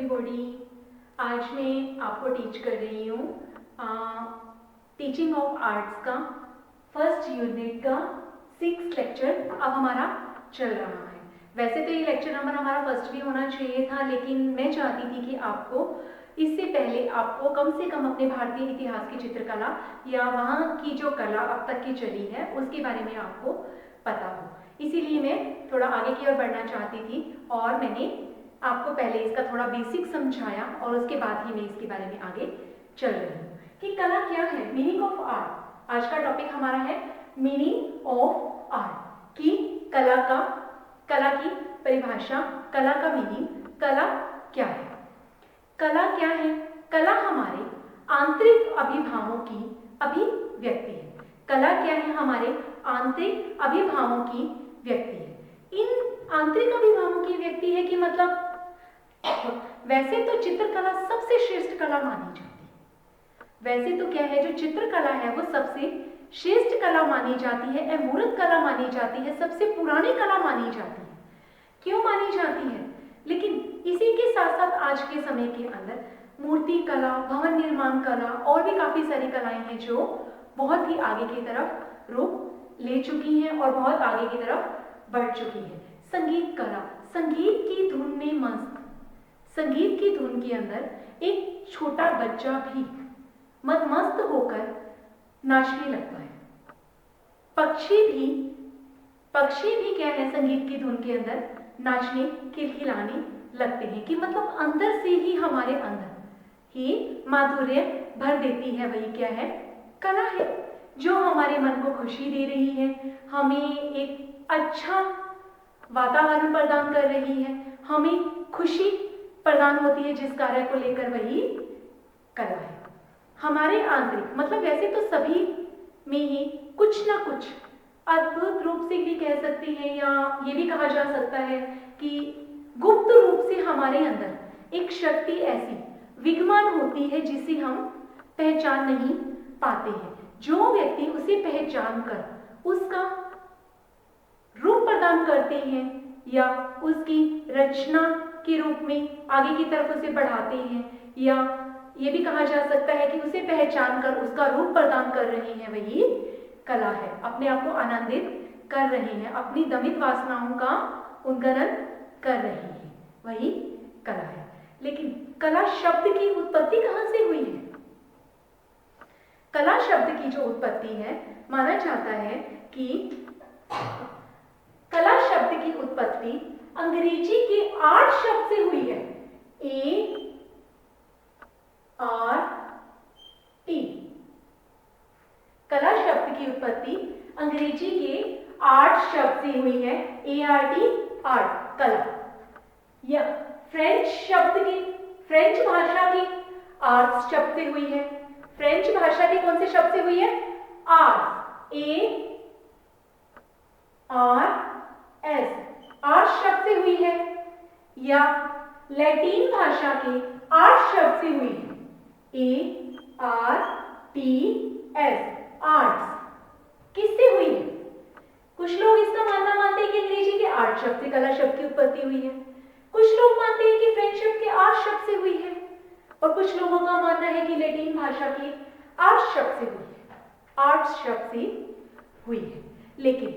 Everybody. आज मैं आपको टीच कर रही हूँ टीचिंग ऑफ आर्ट्स का फर्स्ट यूनिट का 6th लेक्चर अब हमारा चल रहा है। वैसे तो ये लेक्चर नंबर हमारा फर्स्ट भी होना चाहिए था, लेकिन मैं चाहती थी कि आपको इससे पहले आपको कम से कम अपने भारतीय इतिहास की चित्रकला या वहाँ की जो कला अब तक की चली है उसके बारे में आपको पता हो। इसीलिए मैं थोड़ा आगे की ओर बढ़ना चाहती थी और मैंने आपको पहले इसका थोड़ा बेसिक समझाया और उसके बाद ही मैं इसके बारे में आगे चल रही हूँ कि कला क्या है, मीनिंग ऑफ आर्ट। आज का टॉपिक हमारा है मीनिंग ऑफ आर्ट कि कला की परिभाषा, कला का मीनिंग, कला क्या है। कला क्या है? कला हमारे आंतरिक अभिभावों की अभिव्यक्ति है। कला क्या है? हमारे आंतरिक अभिभावों की व्यक्ति है। इन आंतरिक अभिभावों की व्यक्ति है कि मतलब वैसे तो चित्रकला सबसे श्रेष्ठ कला मानी जाती है। वैसे तो क्या है, जो चित्रकला है वो सबसे श्रेष्ठ कला मानी जाती है, अमूर्त कला मानी जाती है, सबसे पुरानी कला मानी जाती है। क्यों मानी जाती है? लेकिन इसी के साथ साथ आज के समय के अंदर मूर्ति कला, भवन निर्माण कला और भी काफी सारी कलाएं हैं जो बहुत ही आगे की तरफ रूप ले चुकी हैं और बहुत आगे की तरफ बढ़ चुकी है। संगीत कला, संगीत की धुन में मस्त, संगीत की धुन के अंदर एक छोटा बच्चा भी मस्त होकर नाचने लगता है। पक्षी भी क्या है, संगीत की धुन के अंदर नाचने, खिलखिलाने लगते हैं कि मतलब अंदर से ही हमारे अंदर ही माधुर्य भर देती है। वही क्या है? कला है, जो हमारे मन को खुशी दे रही है, हमें एक अच्छा वातावरण प्रदान कर रही है, हमें खुशी प्रदान होती है, जिस कार्य को लेकर वही कला है। हमारे आंतरिक मतलब वैसे तो सभी में ही कुछ ना कुछ अद्भुत रूप से भी कह सकते हैं या ये भी कहा जा सकता है कि गुप्त रूप से हमारे अंदर एक शक्ति ऐसी विद्यमान होती है जिसे हम पहचान नहीं पाते हैं। जो व्यक्ति उसे पहचान कर उसका रूप प्रदान करते हैं या उसकी रचना के रूप में आगे की तरफ उसे बढ़ाते हैं, या ये भी कहा जा सकता है कि उसे पहचान कर उसका रूप प्रदान कर रहे हैं, वही कला है। अपने आप को आनंदित कर रहे हैं, अपनी दमित वासनाओं का उन्मूलन कर रहे हैं, वही कला है। लेकिन कला शब्द की उत्पत्ति कहाँ से हुई है? कला शब्द की जो उत्पत्ति है, माना जाता है कि कला शब्द की उत्पत्ति अंग्रेजी के आर्ट शब्द से हुई है। ART। कला शब्द की उत्पत्ति अंग्रेजी के आर्ट शब्द से हुई है। ART, आर्ट, कला। या फ्रेंच भाषा की आर्ट्स शब्द से हुई है। फ्रेंच भाषा के कौन से शब्द से हुई है? आर्ट, ARS, आर्ट शब्द से हुई है। या लैटिन भाषा के आर्ट शब्द से हुई है। ARTS, arts. किससे हुई है? कुछ लोग इसका मानते हैं कि अंग्रेजी के आर्ट शब्द से कला शब्द की उत्पत्ति हुई है, कुछ लोग मानते हैं कि फ्रेंच शब्द के आर्ट शब्द से हुई है, और कुछ लोगों का मानना है कि लैटिन भाषा के आर्ट शब्द से हुई है, आर्ट्स शब्द से हुई है। लेकिन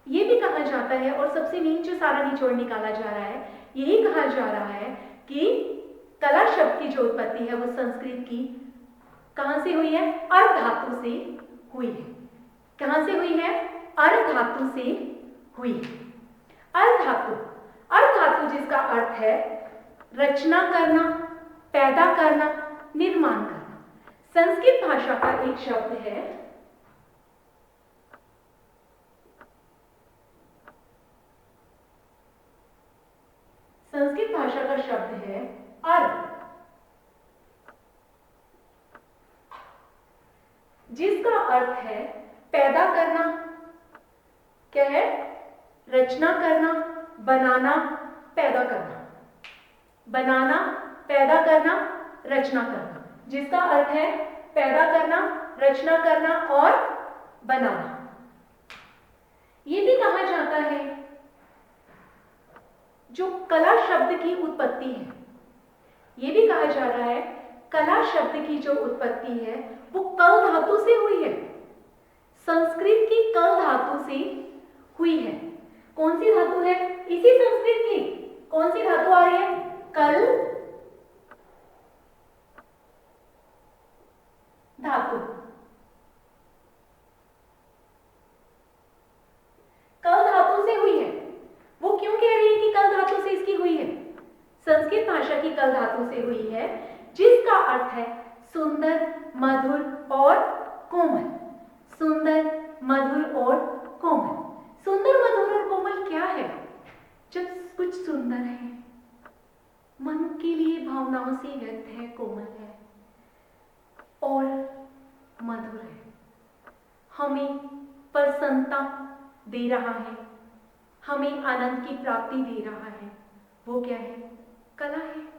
ये भी कहा जाता है, और सबसे मेन जो सारा निचोड़ निकाला जा रहा है, यही कहा जा रहा है कि कला शब्द की जो उत्पत्ति है वो संस्कृत की कहां से हुई है? अर्ध धातु से हुई है। कहां से हुई है? अर्ध धातु से हुई है। अर्ध धातु जिसका अर्थ है रचना करना, पैदा करना, निर्माण करना। संस्कृत भाषा का एक शब्द है अर्थ, जिसका अर्थ है पैदा करना। क्या है? रचना करना, बनाना, पैदा करना। बनाना, पैदा करना, रचना करना, जिसका अर्थ है पैदा करना, रचना करना और बनाना। ये भी कहा जाता है जो कला शब्द की उत्पत्ति है ये भी कहा जा रहा है कला शब्द की जो उत्पत्ति है वो कल धातु से हुई है, संस्कृत की कल धातु से हुई है। कौन सी धातु है? इसी संस्कृत की कौन सी धातु आ रही है? कल धातु। कल धातु से हुई है। वो क्यों कह रही है कि कल धातु से इसकी हुई है? संस्कृत भाषा की कल धातु से हुई है, जिसका अर्थ है सुंदर, मधुर और कोमल। सुंदर, मधुर और कोमल। सुंदर, मधुर और कोमल क्या है? जब कुछ सुंदर है, मन के लिए भावनाओं से व्यक्त है, कोमल है और मधुर है, हमें प्रसन्नता दे रहा है, हमें आनंद की प्राप्ति दे रहा है, वो क्या है? कला है।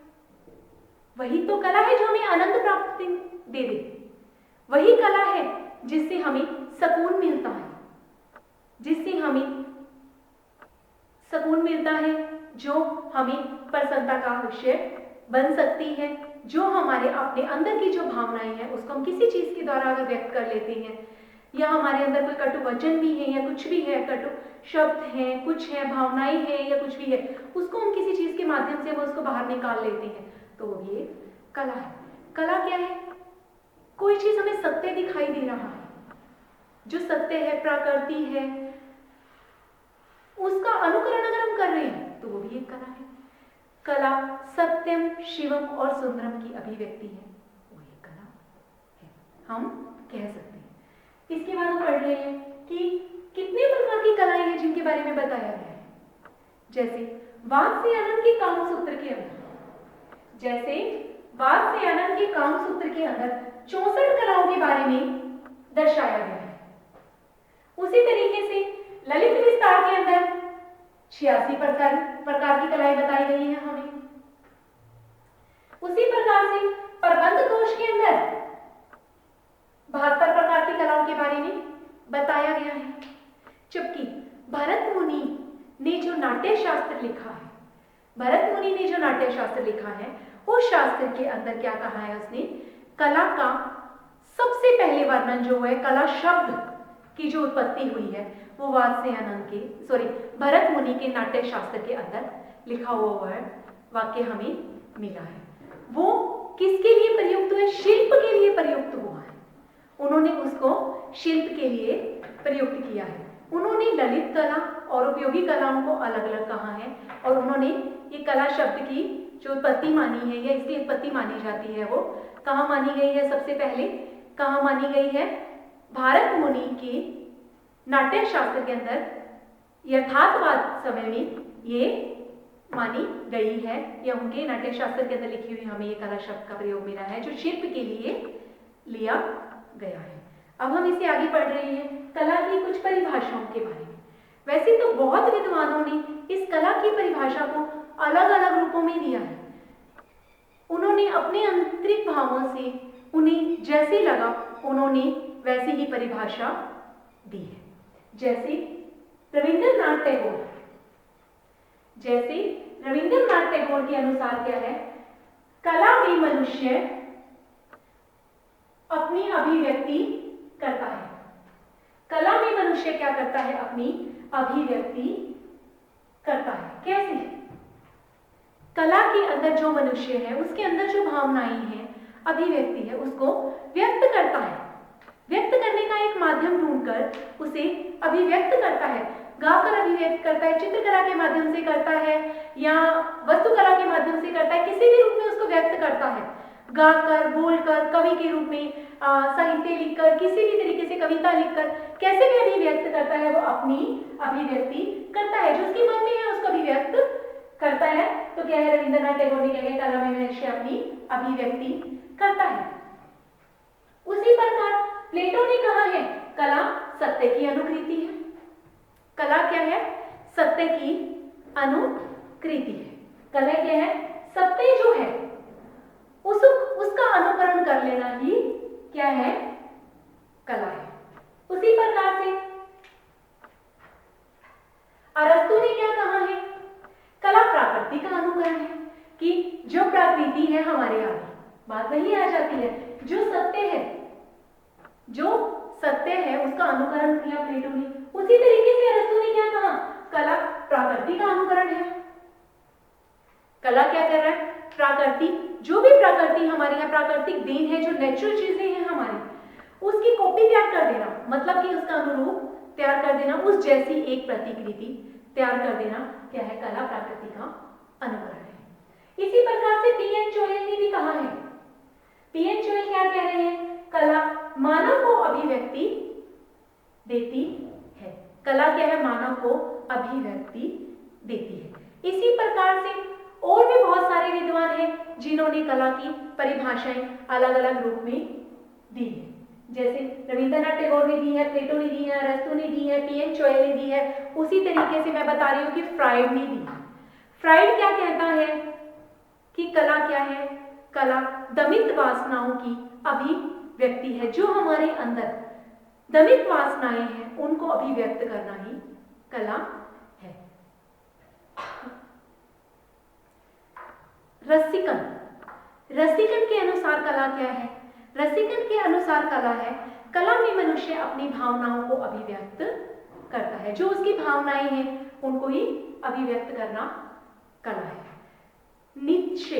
वही तो कला है जो हमें आनंद प्राप्ति दे दे। वही कला है जिससे हमें सुकून मिलता है, जिससे हमें सुकून मिलता है, जो हमें प्रसन्नता का विषय बन सकती है, जो हमारे अपने अंदर की जो भावनाएं हैं उसको हम किसी चीज के द्वारा अगर व्यक्त कर लेते हैं, या हमारे अंदर कोई कटु वचन भी है या कुछ भी है, कटु शब्द है, कुछ है, भावनाएं हैं या कुछ भी है, उसको हम किसी चीज के माध्यम से हम उसको बाहर निकाल लेते हैं, तो वो भी एक कला है। कला क्या है? कोई चीज हमें सत्य दिखाई दे रहा है, जो सत्य है, प्रकृति है, उसका अनुकरण अगर हम कर रहे हैं तो वो भी एक कला है। कला सत्यम, शिवम और सुंदरम की अभिव्यक्ति है, वो एक कला है, हम कह सकते हैं। इसके बाद हम पढ़ रहे हैं कि कितने प्रकार की कलाएं हैं जिनके बारे में बताया गया है। जैसे वाद से आनंद के काम सूत्र के अंदर, जैसे वाद से आनंद के काम सूत्र के अंदर 64 कलाओं के बारे में दर्शाया गया है। उसी तरीके से ललित विस्तार के अंदर 86 प्रकार की कलाएं बताई गई हैं हमें। उसी प्रकार से प्रबंध कोश के अंदर 72 प्रकार की कलाओं के बारे में बताया गया है। जबकि भरत मुनि ने जो नाट्य शास्त्र लिखा है, भरत मुनि ने जो नाट्य शास्त्र लिखा है, उस शास्त्र के अंदर क्या कहा है उसने? कला का सबसे पहले वर्णन जो है, कला शब्द की जो उत्पत्ति हुई है, वो वाद से आनंद के भरत मुनि के नाट्य शास्त्र के अंदर लिखा हुआ वाक्य हमें मिला है। वो किसके लिए प्रयुक्त हुए? शिल्प के लिए प्रयुक्त हुआ है। उन्होंने उसको शिल्प के लिए प्रयुक्त किया है। उन्होंने ललित कला और उपयोगी कलाओं को अलग अलग कहा है, और उन्होंने ये कला शब्द की जो उत्पत्ति मानी है या इसकी उत्पत्ति मानी जाती है, वो कहाँ मानी गई है? सबसे पहले कहाँ मानी गई है? भारत मुनि के नाट्य शास्त्र के अंदर यथार्थवाद समय में ये मानी गई है, या उनके नाट्य शास्त्र के अंदर लिखी हुई हमें ये कला शब्द का प्रयोग मिला है, जो शिल्प के लिए लिया गया है। अब हम इसे आगे पढ़ रहे हैं कला की कुछ परिभाषाओं के बारे में। वैसे तो बहुत विद्वानों ने इस कला की परिभाषा को अलग अलग रूपों में दिया है। उन्होंने अपने आंतरिक भावों से उन्हें जैसे लगा उन्होंने वैसी ही परिभाषा दी है। जैसे रविंद्रनाथ टैगोर के अनुसार क्या है? कला में मनुष्य अपनी अभिव्यक्ति करता है। कला में मनुष्य क्या करता है? अपनी अभिव्यक्ति करता है। कैसे? कला के अंदर जो मनुष्य है, उसके अंदर जो भावनाएं हैं, अभिव्यक्ति है, उसको व्यक्त करता है। व्यक्त करने का एक माध्यम ढूंढकर उसे अभिव्यक्त करता है। गाकर अभिव्यक्त करता है, चित्रकला के माध्यम से करता है, या वस्तुकला के माध्यम से करता है, किसी भी रूप में उसको व्यक्त करता है। गाकर, बोलकर, कवि के रूप में साहित्य लिखकर, किसी भी तरीके से कविता लिखकर, कैसे भी अभिव्यक्त करता है, वो अपनी अभिव्यक्ति करता है। जो उसके मन में है उसको अभिव्यक्त करता है। तो क्या है? रविंद्रनाथ टैगोर ने क्या कहा? कला में मनुष्य अपनी अभिव्यक्ति करता है। उसी प्रकार प्लेटो ने कहा है कला सत्य की अनुकृति है। कला क्या है? सत्य की अनुकृति है। कला क्या है? सत्य जो है उसका अनुकरण कर लेना ही क्या है? कला है। उसी प्रकार से अरस्तु ने क्या कहा है? कला प्रकृति का अनुकरण है। कि जो प्रकृति है हमारे आगे, बात वही आ जाती है, जो सत्य है, जो सत्य है उसका अनुकरण किया प्लेटो ने। उसी तरीके से अरस्तु ने क्या कहा, कला प्रकृति का अनुकरण है। कला क्या कर रहा है, प्रकृति, जो भी प्रकृति हमारे यहाँ प्राकृतिक देन है, जो नेचुरल चीजें हैं हमारी, उसकी कॉपी तैयार कर देना, मतलब कि उसका अनुरूप तैयार कर देना, उस जैसी एक प्रतिकृति तैयार कर देना, क्या है, कला प्रकृति का अनुकरण है। इसी प्रकार से पी.एन. चोहेल ने भी कहा है। पी.एन. चोहेल क्या कह रहे हैं, कला मानव को अभिव्यक्ति देती है। कला क्या है, मानव को अभिव्यक्ति देती है। इसी प्रकार से और भी बहुत सारे विद्वान हैं जिन्होंने कला की परिभाषाएं अलग अलग रूप में दी है, जैसे रविंद्रनाथ टैगोर ने दी है, प्लेटो ने दी है, अरस्तु ने दी है, पी.एन. चोहेल ने दी है। उसी तरीके से मैं बता रही हूँ कि फ्राइड ने दी है। फ्राइड क्या कहता है कि कला क्या है, कला दमित वासनाओं की अभिव्यक्ति है। जो हमारे अंदर दमित वासनाएं हैं उनको अभिव्यक्त करना ही कला है। रसिकन, रसिकन के अनुसार कला क्या है, रसिकन के अनुसार कला है, कला में मनुष्य अपनी भावनाओं को अभिव्यक्त करता है। जो उसकी भावनाएं हैं उनको ही अभिव्यक्त करना कला है। नीत्शे,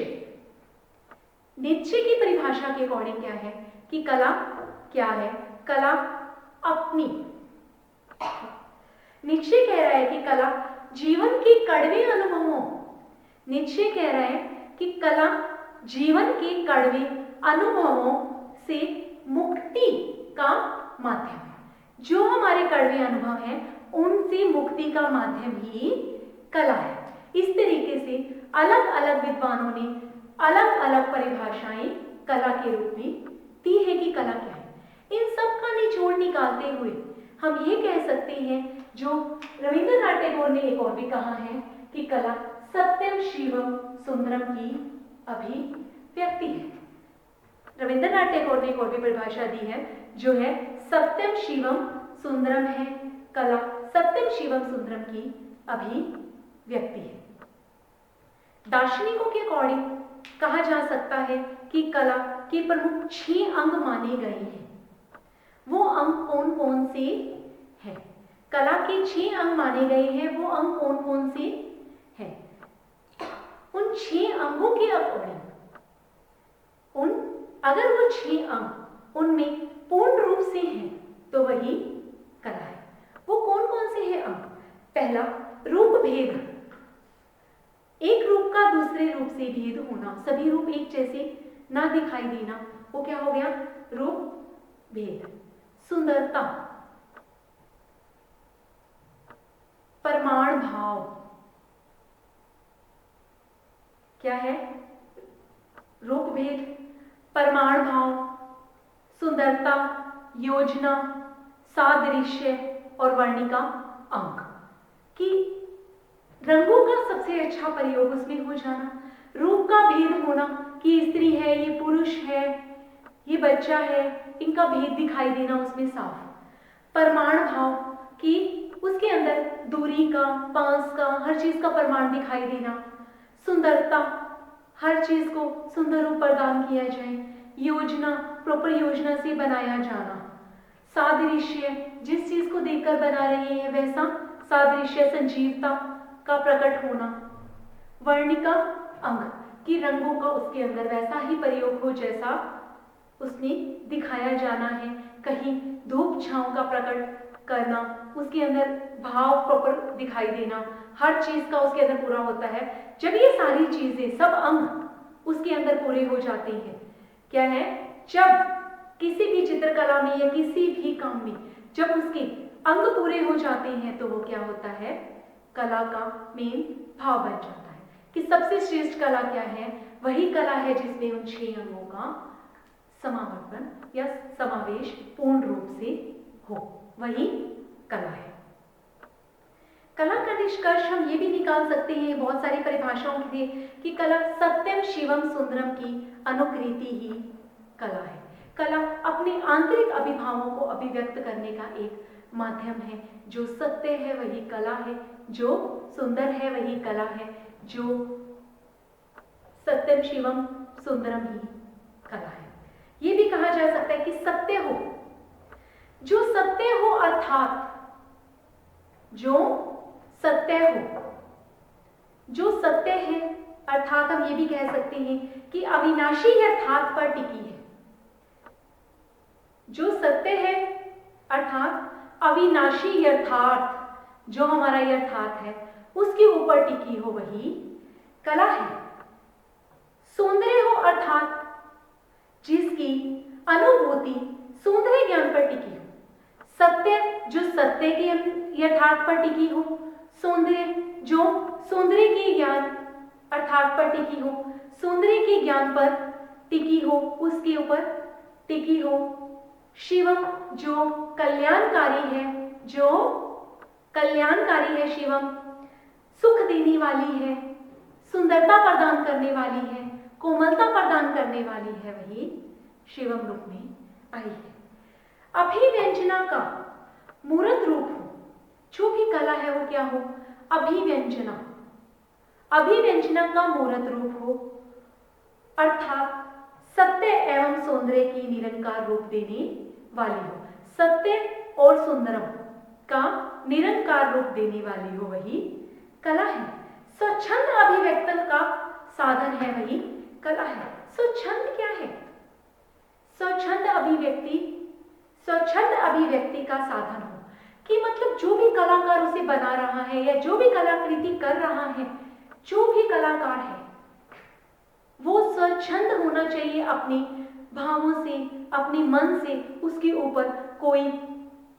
नीत्शे की परिभाषा के अकॉर्डिंग क्या है कि कला क्या है, कला अपनी, नीत्शे कह रहा है कि कला जीवन के कड़वे अनुभवों, नीत्शे कह रहा है कि कला जीवन के कड़वे अनुभवों से मुक्ति का माध्यम है। जो हमारे कड़वे अनुभव हैं उनसे मुक्ति का माध्यम ही कला है। इस तरीके से अलग अलग विद्वानों ने अलग अलग परिभाषाएं कला के रूप में दी है कि कला क्या है। इन सब का निचोड़ निकालते हुए हम ये कह सकते हैं, जो रविंद्रनाथ टैगोर ने एक और भी कहा है कि कला सत्यम शिवम सुंदरम की अभिव्यक्ति है। रविंद्रनाथ टैगोर ने एक और भी परिभाषा दी है जो है सत्यम शिवम सुंदरम है, कला सत्यम शिवम सुंदरम की अभिव्यक्ति है। दार्शनिकों के अकॉर्डिंग कहा जा सकता है कि कला के प्रमुख 6 अंग माने गए हैं। वो अंग कौन कौन से हैं? कला के 6 अंग माने गए हैं, वो अंग कौन कौन से हैं? उन 6 अंगों के अकॉर्डिंग अगर वो 6 अंग उनमें पूर्ण रूप से हैं तो वही कला है। वो कौन कौन से हैं अंग? पहला, रूप भेद, एक रूप का दूसरे रूप से भेद होना, सभी रूप एक जैसे ना दिखाई देना, वो क्या हो गया? रूप भेद। सुंदरता, परमाण भाव, क्या है? रूप भेद, परमाण भाव, सुंदरता, योजना, सादृश्य और वर्णिका अंक। कि रंगों का सबसे अच्छा प्रयोग उसमें हो जाना, रूप का भेद होना कि स्त्री है, ये पुरुष है, ये बच्चा है, इनका भेद दिखाई देना उसमें साफ। परमाण भाव कि उसके अंदर दूरी का, पास का, हर चीज का प्रमाण दिखाई देना। सुंदरता, हर चीज को सुंदर रूप प्रदान किया जाए। योजना, प्रॉपर योजना से बनाया जाना। सादृश्य, जिस चीज को देखकर बना रहे हैं वैसा सादृश्य, संजीवता का प्रकट होना। वर्णिका अंग कि रंगों का उसके अंदर वैसा ही प्रयोग हो जैसा उसमें दिखाया जाना है। कहीं धूप छांव का प्रकट करना, उसके अंदर भाव प्रॉपर दिखाई देना, हर चीज का उसके अंदर पूरा होता है। जब ये सारी चीजें, सब अंग उसके अंदर पूरे हो जाते हैं, क्या है? जब किसी भी चित्रकला में या किसी भी काम में जब उसके अंग पूरे हो जाते हैं तो वो क्या होता है? कला का मेन भाव बन जाता है कि सबसे श्रेष्ठ कला क्या है? वही कला है जिसमें उन 6 अंगों का समावर्तन या समावेश पूर्ण रूप से हो, वही कला है। कला का निष्कर्ष हम ये भी निकाल सकते हैं बहुत सारी परिभाषाओं के लिए कि कला सत्यम शिवम सुंदरम की अनुकृति ही कला है। कला अपने आंतरिक अभिभावों को अभिव्यक्त करने का एक माध्यम है। जो सत्य है वही कला है, जो सुंदर है वही कला है, जो सत्यम शिवम सुंदरम ही कला है। ये भी कहा जा सकता है कि सत्य हो, जो सत्य हो अर्थात जो सत्य हो, जो सत्य है अर्थात हम ये भी कह सकते हैं कि अविनाशी यथार्थ पर टिकी है। जो सत्य है अर्थात अविनाशी यथार्थ, जो हमारा यथार्थ है उसके ऊपर टिकी हो, वही कला है। सौंदर्य हो अर्थात जिसकी अनुभूति सौंदर्य ज्ञान पर टिकी हो। सत्य जो सत्य के यथार्थ पर टिकी हो, सौंदर्य जो सौंदर्य के ज्ञान अर्थात पर टिकी हो, सौंदर्य के ज्ञान पर टिकी हो, उसके ऊपर टिकी हो। शिवम जो कल्याणकारी है, जो कल्याणकारी है, शिवम सुख देने वाली है, सुंदरता प्रदान करने वाली है, कोमलता प्रदान करने वाली है, वही शिवम रूप में आई है। अभिव्यंजना का मूर्त रूप हो, जो भी कला है वो क्या हो, अभिव्यंजना, अभिव्यंजना का मूर्त रूप हो अर्थात सत्य एवं सौंदर्य की निरंकार रूप देने वाली हो। सत्य और सुंदरम का निरंकार रूप देने वाली हो, वही कला है। स्वच्छंद अभिव्यक्ति का साधन है, वही कला है। स्वच्छंद क्या है? स्वच्छंद अभिव्यक्ति, स्वच्छंद अभिव्यक्ति का साधन हो कि मतलब जो भी कलाकार उसे बना रहा है या जो भी कलाकृति कर रहा है, जो भी कलाकार है वो स्वच्छंद होना चाहिए अपने भावों से, अपने मन से। उसके ऊपर कोई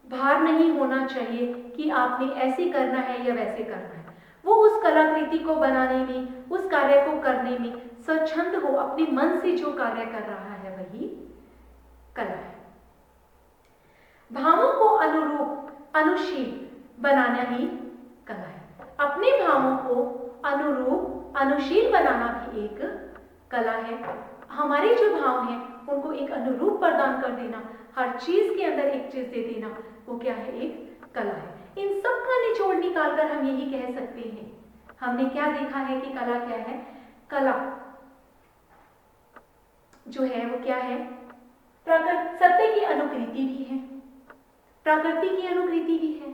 भार नहीं होना चाहिए कि आपने ऐसे करना है या वैसे करना है। वो उस कलाकृति को बनाने में, उस कार्य को करने में स्वच्छंद हो, अपने मन से जो कार्य कर रहा है वही कला है। भावों को अनुरूप अनुशील बनाना ही कला है। अपने भावों को अनुरूप अनुशील बनाना भी एक कला है। हमारे जो भाव हैं उनको एक अनुरूप प्रदान कर देना, हर चीज के अंदर एक चीज दे देना, वो क्या है, एक कला है। इन सब का निचोड़ निकालकर हम यही कह सकते हैं, हमने क्या देखा है कि कला क्या है? कला जो है वो क्या है? सत्य की अनुकृति भी है, प्रकृति की अनुकृति भी है,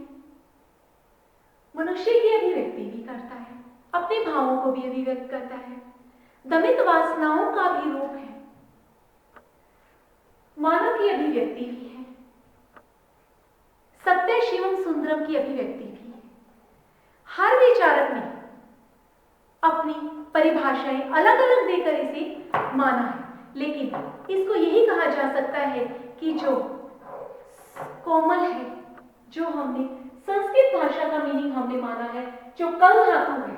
मनुष्य की अभिव्यक्ति भी करता है, अपने भावों को भी अभिव्यक्त करता है, दमित वासनाओं का भी रूप है, मानव की अभिव्यक्ति भी है, सत्य शिवम सुंदरम की अभिव्यक्ति भी है। हर विचारक ने अपनी परिभाषाएं अलग अलग देकर इसे माना है, लेकिन इसको यही कहा जा सकता है कि जो कोमल है, जो हमने संस्कृत भाषा का मीनिंग हमने माना है, जो कल धातु है,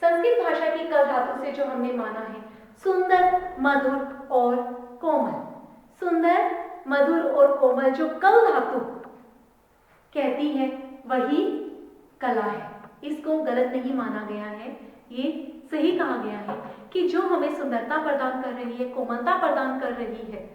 संस्कृत भाषा की कल धातु से जो हमने माना है सुंदर, मधुर और कोमल, सुंदर, मधुर और कोमल जो कल धातु कहती है वही कला है। इसको गलत नहीं माना गया है, ये सही कहा गया है कि जो हमें सुंदरता प्रदान कर रही है, कोमलता प्रदान कर रही है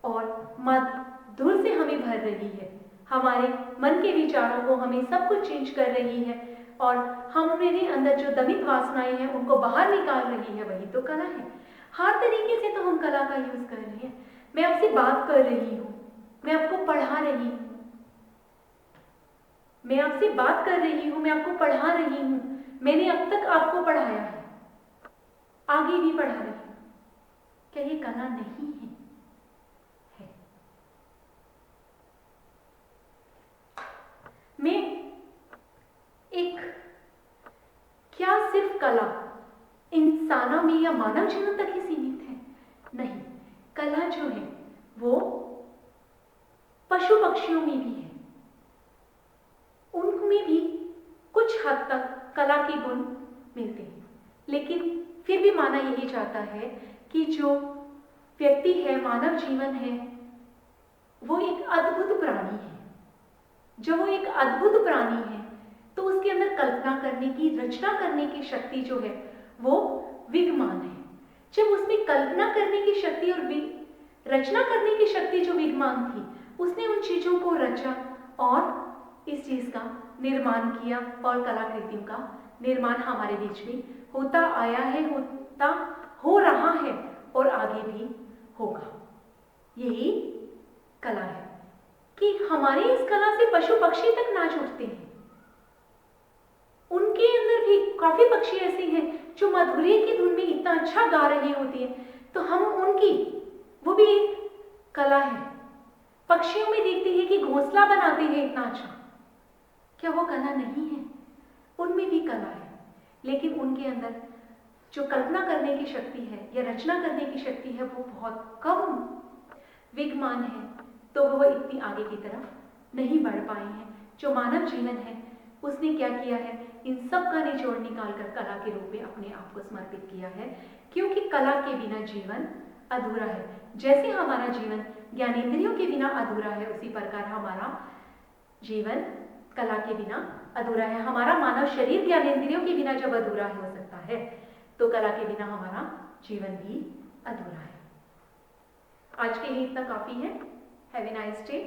और मधुर से हमें भर रही है, हमारे मन के विचारों को हमें सब कुछ चेंज कर रही है और हमारे अंदर जो दमित वासनाएं हैं उनको बाहर निकाल रही है, वही तो कला है। हर तरीके से तो हम कला का यूज कर रहे हैं। मैं आपसे बात कर रही हूँ, मैं आपको पढ़ा रही हूँ, मैं आपसे बात कर रही हूँ, मैं आपको पढ़ा रही हूँ, मैंने अब तक आपको पढ़ाया है, आगे भी पढ़ा रही हूँ। क्या ये कला नहीं है? है। मैं एक क्या सिर्फ कला इंसानों में या मानव जीवन तक ही सीमित है? नहीं, कला जो है वो पशु पक्षियों में भी है, उनमें भी कुछ हद तक कला के गुण मिलते हैं, लेकिन फिर भी माना यही जाता है कि जो व्यक्ति है, मानव जीवन है, वो एक अद्भुत प्राणी है। जब वो एक अद्भुत प्राणी है तो उसके अंदर कल्पना करने की, रचना करने की शक्ति जो है वो विद्यमान है। जब उसमें कल्पना करने की शक्ति और रचना करने की शक्ति जो विद्यमान थी, उसने उन चीजों को रचा और इस चीज का निर्माण किया और कलाकृतियों का निर्माण हमारे बीच में होता आया है, होता हो रहा है और आगे भी होगा। यही कला है कि हमारी इस कला से पशु पक्षी तक नाच उठते हैं। उनके अंदर भी काफी पक्षी ऐसे हैं जो मधुरी की धुन में इतना अच्छा गा रहे होते हैं, तो हम उनकी, वो भी एक कला है। पक्षियों में देखते हैं कि घोंसला बनाते हैं इतना अच्छा, क्या वो कला नहीं है? उनमें भी कला है, लेकिन उनके अंदर जो कल्पना करने की शक्ति है या रचना करने की शक्ति है वो बहुत कम विद्यमान है, तो वो इतनी आगे की तरफ नहीं बढ़ पाए हैं। जो मानव जीवन है उसने क्या किया है, इन सब का निचोड़ निकाल कर कला के रूप में अपने आप को समर्पित किया है, क्योंकि कला के बिना जीवन अधूरा है। जैसे हमारा जीवन ज्ञानेंद्रियों के बिना अधूरा है, उसी प्रकार हमारा जीवन कला के बिना अधूरा है। हमारा मानव शरीर ज्ञानेंद्रियों के बिना जब अधूरा हो सकता है, तो कला के बिना हमारा जीवन भी अधूरा है। आज के लिए इतना काफी है। Have a nice day.